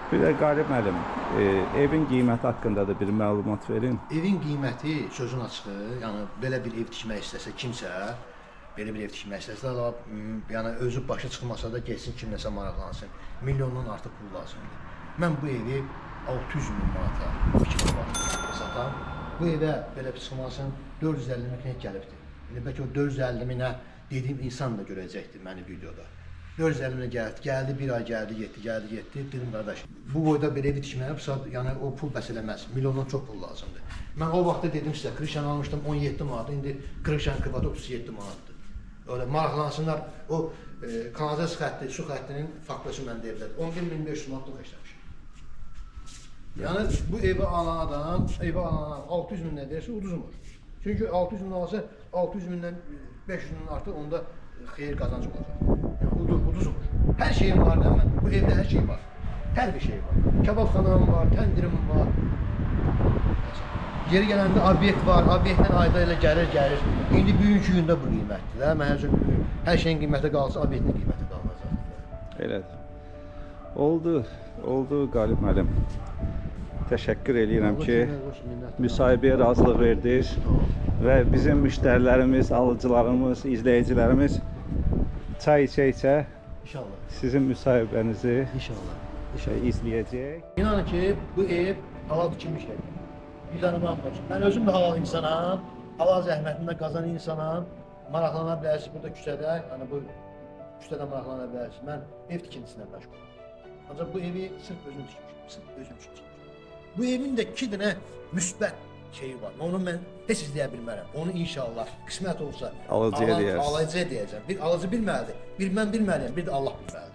Bir də Qalib müəllim, evin qiyməti haqqında da bir məlumat verin. Evin qiyməti sözün açığı, yəni belə bir ev tikmək istəsə kimsə, belə bir ev tikmək istəsə, yəni özü başa çıxmasa da getsin kimləsə maraqlansın. Milyondan artıq pul lazımdır. Mən bu evi 600 min manata 2 kvadrat satam. Bu evə belə bir çıxmasın 450 min gəlibdir. İndi bəlkə o 450 minə dediyim insan da görəcəkdir məni videoda. 450 minə gəldi, bir ay gəldi, getdi. Dedim qardaş, bu boyda belə evi tikməyə, yəni o pul bəs eləməz. Milyondan çox pul lazımdır. Mən o vaxtda dedim sizə, Krişan almışdım 17 manat, indi Krişan kvadrat 37 manatdır. Öyle maraqlansınlar, o kanalizasiya xətti, su xəttinin faktörü məndə evdədir. 11.500 manatlıq işləmişim. Yəni bu evi alan adam, 600 mindən versə uduzmur. Çünki 600 min alsa 600 mindən 500 min artıq onda xeyir qazanc olacaq. Yəni uduzmur. Hər şeyim var da mən. Bu evdə hər şey var. Hər bir şey var. Kebabxanam var, təndirim var. Yeri gələndə obyekt var, obyektdən ayda elə gəlir. İndi bugünkü gündə bu qiymətdir də. Mən hər şeyin qiyməti qalsa, obyektin qiyməti qalacaq. Elədir. Oldu Qalib müəllim. Təşəkkür edirəm ki, müsahibəyə razılıq verdiniz və bizim müştərilərimiz, alıcılarımız, izləyicilərimiz çay içə-içə sizin müsahibənizi izləyəcək. İnanın ki, bu ev halal tikilmiş evdir. Bir dənə baxın. Mən özüm də halal insanam, halal zəhmətində qazanan insanam. Maraqlana bilərsiniz burada küçədə, yəni bu küçədə maraqlana bilərsiniz. Mən ev tikintisindən məşğulum. Ancaq bu evi sırf özüm tikmişim, sırf özüm üçün tikmişim. Bu evin də 2 dənə müsbət şeyi var. Onu mən heç izləyə bilmərəm. Onu inşallah qismət olsa alıcıya deyəcəm. Bir alıcı bilməlidir. Bir mən bilməliyəm, bir də Allah bilməlidir.